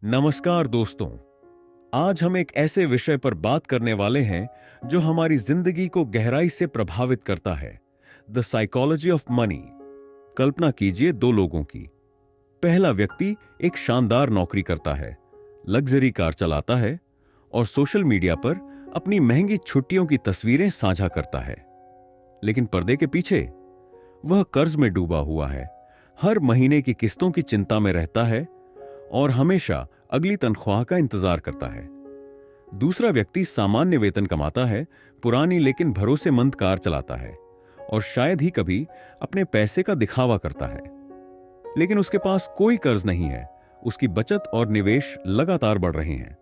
नमस्कार दोस्तों। आज हम एक ऐसे विषय पर बात करने वाले हैं जो हमारी जिंदगी को गहराई से प्रभावित करता है, द साइकोलॉजी ऑफ मनी। कल्पना कीजिए दो लोगों की। पहला व्यक्ति एक शानदार नौकरी करता है, लग्जरी कार चलाता है और सोशल मीडिया पर अपनी महंगी छुट्टियों की तस्वीरें साझा करता है। लेकिन पर्दे के पीछे वह कर्ज में डूबा हुआ है, हर महीने की किस्तों की चिंता में रहता है और हमेशा अगली तनख्वाह का इंतजार करता है। दूसरा व्यक्ति सामान्य वेतन कमाता है, पुरानी लेकिन भरोसेमंद कार चलाता है और शायद ही कभी अपने पैसे का दिखावा करता है। लेकिन उसके पास कोई कर्ज नहीं है, उसकी बचत और निवेश लगातार बढ़ रहे हैं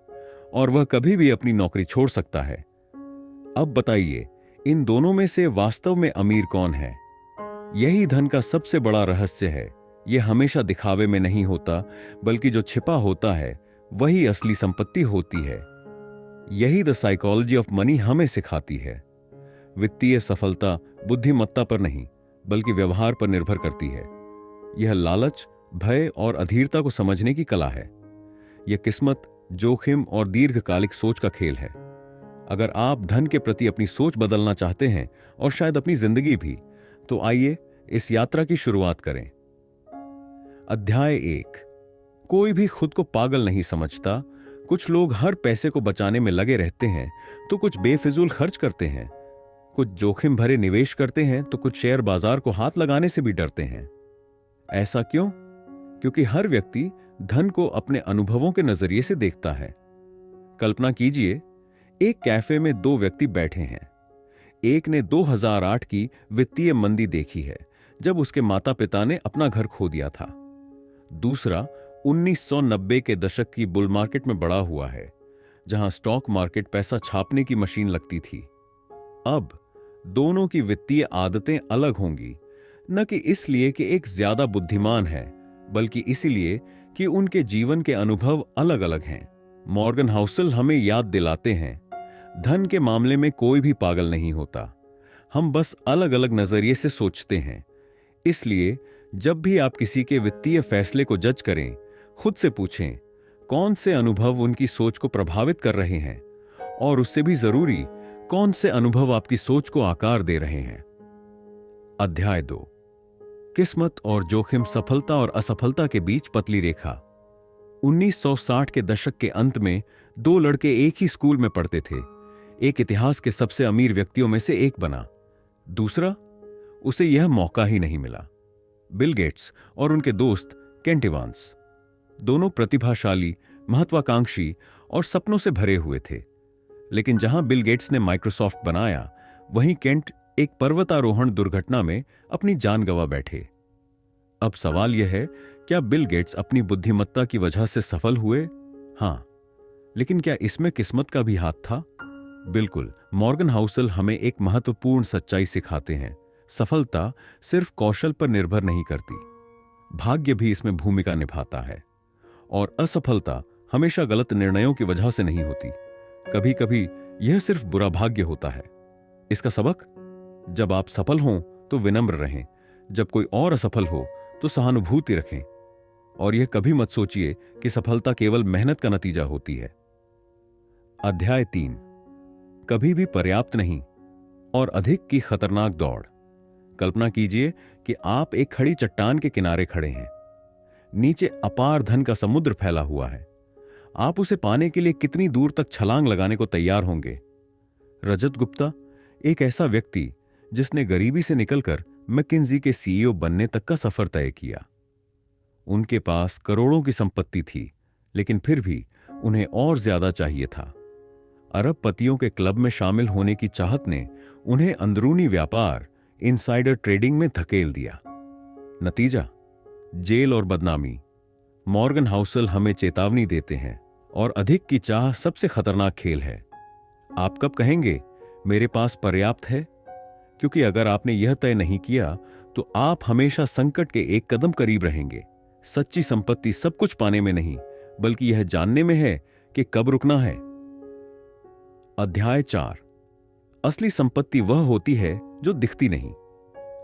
और वह कभी भी अपनी नौकरी छोड़ सकता है। अब बताइए, इन दोनों में से वास्तव में अमीर कौन है? यही धन का सबसे बड़ा रहस्य है। यह हमेशा दिखावे में नहीं होता, बल्कि जो छिपा होता है वही असली संपत्ति होती है। यही द साइकोलॉजी ऑफ मनी हमें सिखाती है। वित्तीय सफलता बुद्धिमत्ता पर नहीं, बल्कि व्यवहार पर निर्भर करती है। यह लालच, भय और अधीरता को समझने की कला है। यह किस्मत, जोखिम और दीर्घकालिक सोच का खेल है। अगर आप धन के प्रति अपनी सोच बदलना चाहते हैं और शायद अपनी जिंदगी भी, तो आइए इस यात्रा की शुरुआत करें। अध्याय 1। कोई भी खुद को पागल नहीं समझता। कुछ लोग हर पैसे को बचाने में लगे रहते हैं, तो कुछ बेफिजूल खर्च करते हैं, कुछ जोखिम भरे निवेश करते हैं, तो कुछ शेयर बाजार को हाथ लगाने से भी डरते हैं। ऐसा क्यों? क्योंकि हर व्यक्ति धन को अपने अनुभवों के नजरिए से देखता है। कल्पना कीजिए, एक कैफे में दो व्यक्ति बैठे हैं। एक ने 2008 की वित्तीय मंदी देखी है, जब उसके माता पिता ने अपना घर खो दिया था। दूसरा 1990 के दशक की बुल मार्केट में बड़ा हुआ है, जहां स्टॉक मार्केट पैसा छापने की मशीन लगती थी। अब दोनों की वित्तीय आदतें अलग होंगी, न कि इसलिए कि एक ज्यादा बुद्धिमान है, बल्कि इसलिए कि उनके जीवन के अनुभव अलग अलग हैं। मॉर्गन हाउसल हमें याद दिलाते हैं, धन के मामले में कोई भी पागल नहीं होता। हम बस अलग अलग नजरिए से सोचते हैं। इसलिए जब भी आप किसी के वित्तीय फैसले को जज करें, खुद से पूछें कौन से अनुभव उनकी सोच को प्रभावित कर रहे हैं, और उससे भी जरूरी कौन से अनुभव आपकी सोच को आकार दे रहे हैं। अध्याय 2। किस्मत और जोखिम, सफलता और असफलता के बीच पतली रेखा। 1960 के दशक के अंत में दो लड़के एक ही स्कूल में पढ़ते थे। एक इतिहास के सबसे अमीर व्यक्तियों में से एक बना, दूसरा उसे यह मौका ही नहीं मिला। बिल गेट्स और उनके दोस्त केंट इवांस, दोनों प्रतिभाशाली, महत्वाकांक्षी और सपनों से भरे हुए थे। लेकिन जहां बिल गेट्स ने माइक्रोसॉफ्ट बनाया, वहीं केंट एक पर्वतारोहण दुर्घटना में अपनी जान गंवा बैठे। अब सवाल यह है, क्या बिल गेट्स अपनी बुद्धिमत्ता की वजह से सफल हुए? हां, लेकिन क्या इसमें किस्मत का भी हाथ था? बिल्कुल। मॉर्गन हाउसल हमें एक महत्वपूर्ण सच्चाई सिखाते हैं। सफलता सिर्फ कौशल पर निर्भर नहीं करती, भाग्य भी इसमें भूमिका निभाता है। और असफलता हमेशा गलत निर्णयों की वजह से नहीं होती, कभी कभी यह सिर्फ बुरा भाग्य होता है। इसका सबक, जब आप सफल हों तो विनम्र रहें, जब कोई और असफल हो तो सहानुभूति रखें, और यह कभी मत सोचिए कि सफलता केवल मेहनत का नतीजा होती है। अध्याय 3। कभी भी पर्याप्त नहीं और अधिक की खतरनाक दौड़। कल्पना कीजिए कि आप एक खड़ी चट्टान के किनारे खड़े हैं। नीचे अपार धन का समुद्र फैला हुआ है। आप उसे पाने के लिए कितनी दूर तक छलांग लगाने को तैयार होंगे? रजत गुप्ता, एक ऐसा व्यक्ति जिसने गरीबी से निकलकर मैकिन्जी के सीईओ बनने तक का सफर तय किया। उनके पास करोड़ों की संपत्ति थी, लेकिन फिर भी उन्हें और ज्यादा चाहिए था। अरबपतियों के क्लब में शामिल होने की चाहत ने उन्हें अंदरूनी व्यापार, इनसाइडर ट्रेडिंग में धकेल दिया। नतीजा, जेल और बदनामी। मॉर्गन हाउसल हमें चेतावनी देते हैं, और अधिक की चाह सबसे खतरनाक खेल है। आप कब कहेंगे मेरे पास पर्याप्त है? क्योंकि अगर आपने यह तय नहीं किया, तो आप हमेशा संकट के एक कदम करीब रहेंगे। सच्ची संपत्ति सब कुछ पाने में नहीं, बल्कि यह जानने में है कि कब रुकना है। अध्याय 4। असली संपत्ति वह होती है जो दिखती नहीं।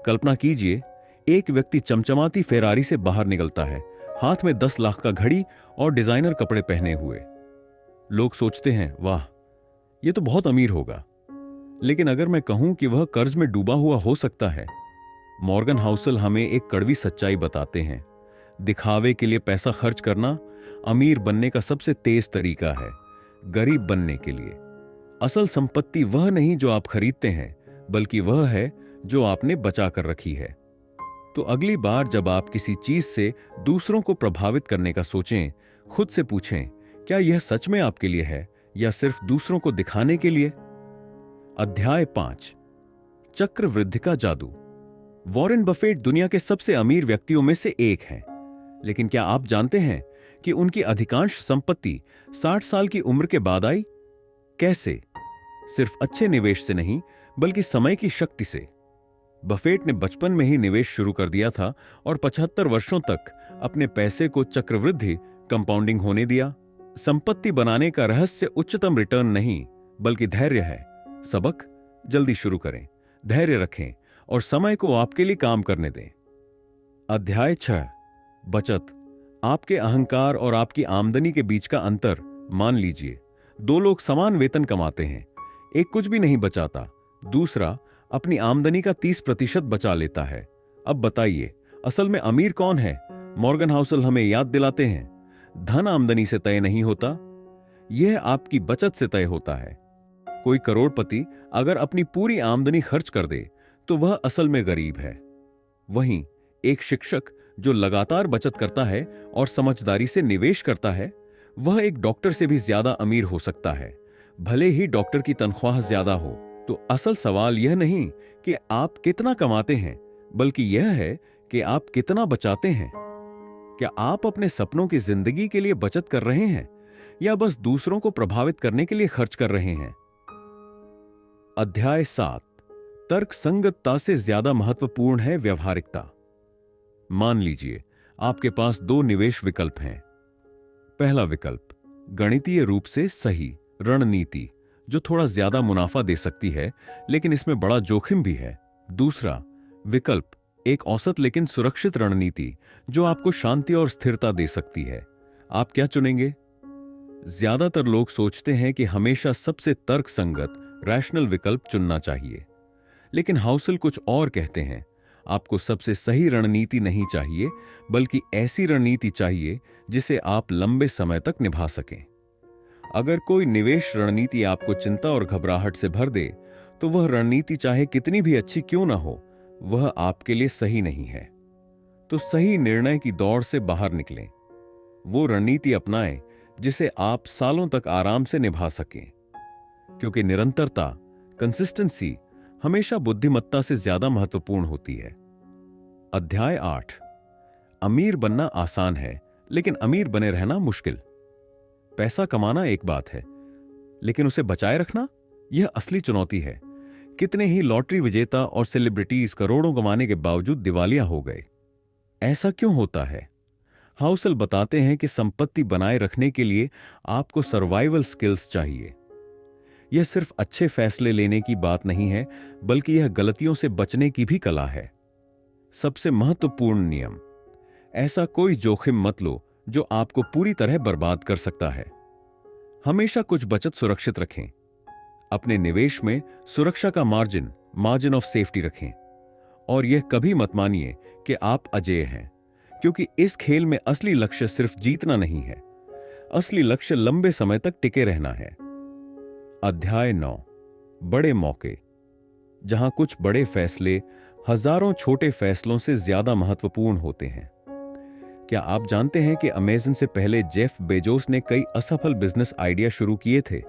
कल्पना कीजिए, एक व्यक्ति चमचमाती फेरारी से बाहर निकलता है, हाथ में 10 लाख का घड़ी और डिजाइनर कपड़े पहने हुए। लोग सोचते हैं, वाह, ये तो बहुत अमीर होगा। लेकिन अगर मैं कहूं कि वह कर्ज में डूबा हुआ हो सकता है, मॉर्गन हाउसल हमें एक कड़वी सच्चाई बताते हैं। दिखावे के लिए पैसा खर्च करना अमीर बनने का सबसे तेज तरीका है, गरीब बनने के लिए। असल संपत्ति वह नहीं जो आप खरीदते हैं, बल्कि वह है जो आपने बचा कर रखी है। तो अगली बार जब आप किसी चीज से दूसरों को प्रभावित करने का सोचें, खुद से पूछें, क्या यह सच में आपके लिए है या सिर्फ दूसरों को दिखाने के लिए? अध्याय 5, चक्रवृद्धि का जादू। वॉरेन बफेट दुनिया के सबसे अमीर व्यक्तियों में से एक हैं, लेकिन क्या आप जानते हैं कि उनकी अधिकांश संपत्ति 60 साल की उम्र के बाद आई? कैसे? सिर्फ अच्छे निवेश से नहीं, बल्कि समय की शक्ति से। बफेट ने बचपन में ही निवेश शुरू कर दिया था और 75 वर्षों तक अपने पैसे को चक्रवृद्धि कंपाउंडिंग होने दिया। संपत्ति बनाने का रहस्य उच्चतम रिटर्न नहीं, बल्कि धैर्य है। सबक: जल्दी शुरू करें, धैर्य रखें और समय को आपके लिए काम करने दें। अध्याय 6, बचत। आपके अहंकार और आपकी आमदनी के बीच का अंतर। मान लीजिए 2 लोग समान वेतन कमाते हैं, एक कुछ भी नहीं बचाता, दूसरा अपनी आमदनी का 30% बचा लेता है। अब बताइए, असल में अमीर कौन है? मॉर्गन हाउसल हमें याद दिलाते हैं, धन आमदनी से तय नहीं होता, यह आपकी बचत से तय होता है। कोई करोड़पति अगर अपनी पूरी आमदनी खर्च कर दे तो वह असल में गरीब है। वहीं एक शिक्षक जो लगातार बचत करता है और समझदारी से निवेश करता है, वह एक डॉक्टर से भी ज्यादा अमीर हो सकता है, भले ही डॉक्टर की तनख्वाह ज्यादा हो। तो असल सवाल यह नहीं कि आप कितना कमाते हैं, बल्कि यह है कि आप कितना बचाते हैं। क्या आप अपने सपनों की जिंदगी के लिए बचत कर रहे हैं या बस दूसरों को प्रभावित करने के लिए खर्च कर रहे हैं? अध्याय 7, तर्कसंगतता से ज्यादा महत्वपूर्ण है व्यवहारिकता। मान लीजिए आपके पास 2 निवेश विकल्प हैं। पहला विकल्प, गणितीय रूप से सही रणनीति जो थोड़ा ज्यादा मुनाफा दे सकती है, लेकिन इसमें बड़ा जोखिम भी है। दूसरा विकल्प, एक औसत लेकिन सुरक्षित रणनीति जो आपको शांति और स्थिरता दे सकती है। आप क्या चुनेंगे? ज्यादातर लोग सोचते हैं कि हमेशा सबसे तर्कसंगत रैशनल विकल्प चुनना चाहिए, लेकिन हाउसल कुछ और कहते हैं। आपको सबसे सही रणनीति नहीं चाहिए, बल्कि ऐसी रणनीति चाहिए जिसे आप लंबे समय तक निभा सकें। अगर कोई निवेश रणनीति आपको चिंता और घबराहट से भर दे, तो वह रणनीति चाहे कितनी भी अच्छी क्यों ना हो, वह आपके लिए सही नहीं है। तो सही निर्णय की दौड़ से बाहर निकलें। वो रणनीति अपनाएं जिसे आप सालों तक आराम से निभा सकें, क्योंकि निरंतरता, कंसिस्टेंसी हमेशा बुद्धिमत्ता से ज्यादा महत्वपूर्ण होती है। अध्याय 8, अमीर बनना आसान है, लेकिन अमीर बने रहना मुश्किल। पैसा कमाना एक बात है, लेकिन उसे बचाए रखना, यह असली चुनौती है। कितने ही लॉटरी विजेता और सेलिब्रिटीज करोड़ों कमाने के बावजूद दिवालिया हो गए। ऐसा क्यों होता है? हाउसल बताते हैं कि संपत्ति बनाए रखने के लिए आपको सर्वाइवल स्किल्स चाहिए। यह सिर्फ अच्छे फैसले लेने की बात नहीं है, बल्कि यह गलतियों से बचने की भी कला है। सबसे महत्वपूर्ण नियम, ऐसा कोई जोखिम मत लो जो आपको पूरी तरह बर्बाद कर सकता है। हमेशा कुछ बचत सुरक्षित रखें। अपने निवेश में सुरक्षा का मार्जिन ऑफ सेफ्टी रखें। और यह कभी मत मानिए कि आप अजेय हैं, क्योंकि इस खेल में असली लक्ष्य सिर्फ जीतना नहीं है, असली लक्ष्य लंबे समय तक टिके रहना है। अध्याय 9, बड़े मौके। जहां कुछ बड़े फैसले हजारों छोटे फैसलों से ज्यादा महत्वपूर्ण होते हैं। क्या आप जानते हैं कि अमेज़न से पहले जेफ बेजोस ने कई असफल बिजनेस आइडिया शुरू किए थे?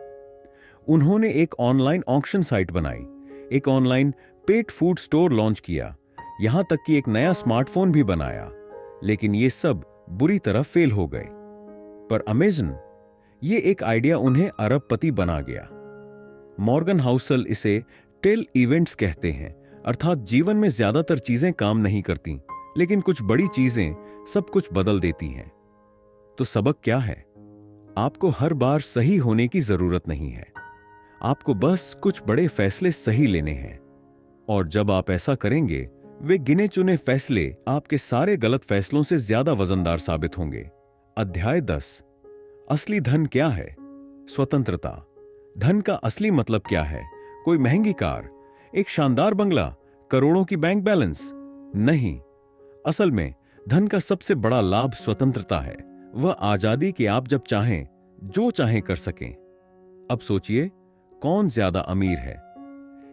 उन्होंने एक ऑनलाइन ऑक्शन साइट बनाई, एक online pet food store launch किया, यहां तक कि एक नया स्मार्टफोन भी बनाया, लेकिन ये सब बुरी तरह फेल हो गए। पर अमेज़न, ये एक आइडिया उन्हें अरबपति बना गया। मॉर्गन हाउसल इसे टेल इवेंट्स कहते हैं, अर्थात जीवन में ज्यादातर चीजें काम नहीं करती, लेकिन कुछ बड़ी चीजें सब कुछ बदल देती हैं। तो सबक क्या है? आपको हर बार सही होने की जरूरत नहीं है, आपको बस कुछ बड़े फैसले सही लेने हैं। और जब आप ऐसा करेंगे, वे गिने चुने फैसले आपके सारे गलत फैसलों से ज्यादा वजनदार साबित होंगे। अध्याय 10। असली धन क्या है? स्वतंत्रता। धन का असली मतलब क्या है? कोई महंगी कार, एक शानदार बंगला, करोड़ों की बैंक बैलेंस? नहीं। असल में धन का सबसे बड़ा लाभ स्वतंत्रता है। वह आजादी कि आप जब चाहें जो चाहें कर सकें। अब सोचिए, कौन ज्यादा अमीर है?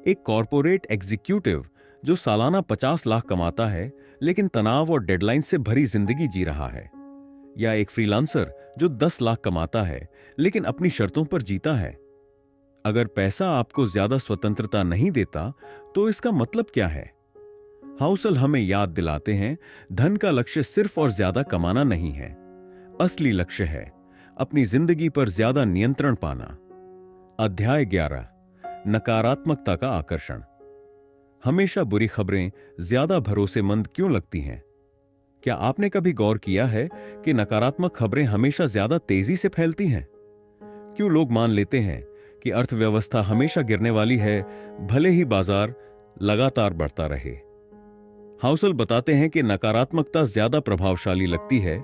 एक कॉरपोरेट एग्जीक्यूटिव जो सालाना 50 लाख कमाता है लेकिन तनाव और डेडलाइन से भरी जिंदगी जी रहा है, या एक फ्रीलांसर जो 10 लाख कमाता है लेकिन अपनी शर्तों पर जीता है? अगर पैसा आपको ज्यादा स्वतंत्रता नहीं देता तो इसका मतलब क्या है? हाउसल हमें याद दिलाते हैं, धन का लक्ष्य सिर्फ और ज्यादा कमाना नहीं है। असली लक्ष्य है अपनी जिंदगी पर ज्यादा नियंत्रण पाना। अध्याय 11। नकारात्मकता का आकर्षण। हमेशा बुरी खबरें ज्यादा भरोसेमंद क्यों लगती हैं? क्या आपने कभी गौर किया है कि नकारात्मक खबरें हमेशा ज्यादा तेजी से फैलती हैं? क्यों लोग मान लेते हैं कि अर्थव्यवस्था हमेशा गिरने वाली है, भले ही बाजार लगातार बढ़ता रहे? हाउसल बताते हैं कि नकारात्मकता ज्यादा प्रभावशाली लगती है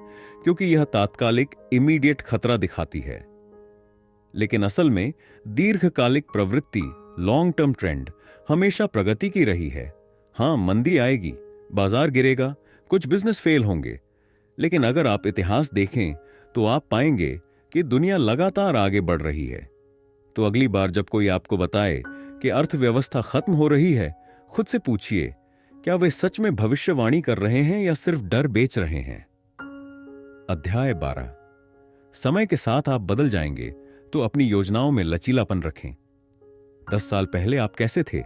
क्योंकि यह तात्कालिक इमीडिएट खतरा दिखाती है, लेकिन असल में दीर्घकालिक प्रवृत्ति, लॉन्ग टर्म ट्रेंड हमेशा प्रगति की रही है। हां, मंदी आएगी, बाजार गिरेगा, कुछ बिजनेस फेल होंगे, लेकिन अगर आप इतिहास देखें तो आप पाएंगे कि दुनिया लगातार आगे बढ़ रही है। तो अगली बार जब कोई आपको बताए कि अर्थव्यवस्था खत्म हो रही है, खुद से पूछिए, क्या वे सच में भविष्यवाणी कर रहे हैं या सिर्फ डर बेच रहे हैं? अध्याय 12। समय के साथ आप बदल जाएंगे, तो अपनी योजनाओं में लचीलापन रखें। 10 साल पहले आप कैसे थे?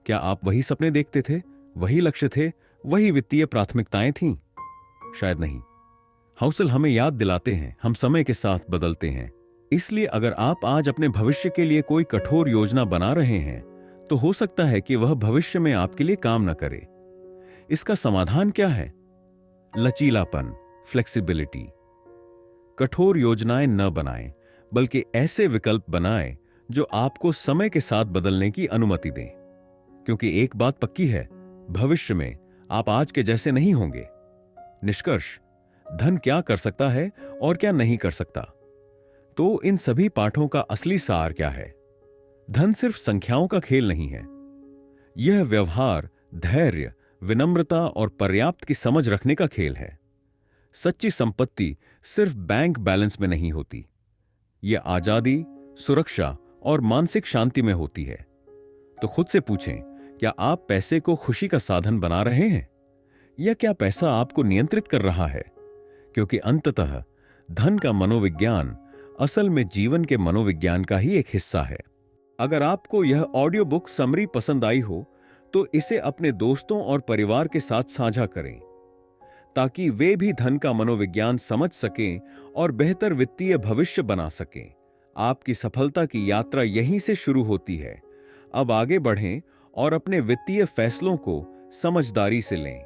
क्या आप वही सपने देखते थे, वही लक्ष्य थे, वही वित्तीय प्राथमिकताएं थीं? शायद नहीं। हाउसल हमें याद दिलाते हैं, हम समय के साथ बदलते हैं। इसलिए अगर आप आज अपने भविष्य के लिए कोई कठोर योजना बना रहे हैं, तो हो सकता है कि वह भविष्य में आपके लिए काम न करे। इसका समाधान क्या है? लचीलापन, फ्लेक्सिबिलिटी। कठोर योजनाएं न बनाएं, बल्कि ऐसे विकल्प बनाएं जो आपको समय के साथ बदलने की अनुमति दें। क्योंकि एक बात पक्की है, भविष्य में आप आज के जैसे नहीं होंगे। निष्कर्ष, धन क्या कर सकता है और क्या नहीं कर सकता? तो इन सभी पाठों का असली सार क्या है? धन सिर्फ संख्याओं का खेल नहीं है। यह व्यवहार, धैर्य, विनम्रता और पर्याप्त की समझ रखने का खेल है। सच्ची संपत्ति सिर्फ बैंक बैलेंस में नहीं होती, यह आजादी, सुरक्षा और मानसिक शांति में होती है। तो खुद से पूछें, क्या आप पैसे को खुशी का साधन बना रहे हैं, या क्या पैसा आपको नियंत्रित कर रहा है? क्योंकि अंततः धन का मनोविज्ञान असल में जीवन के मनोविज्ञान का ही एक हिस्सा है। अगर आपको यह ऑडियो बुक समरी पसंद आई हो तो इसे अपने दोस्तों और परिवार के साथ साझा करें, ताकि वे भी धन का मनोविज्ञान समझ सकें और बेहतर वित्तीय भविष्य बना सकें। आपकी सफलता की यात्रा यहीं से शुरू होती है। अब आगे बढ़ें और अपने वित्तीय फैसलों को समझदारी से लें।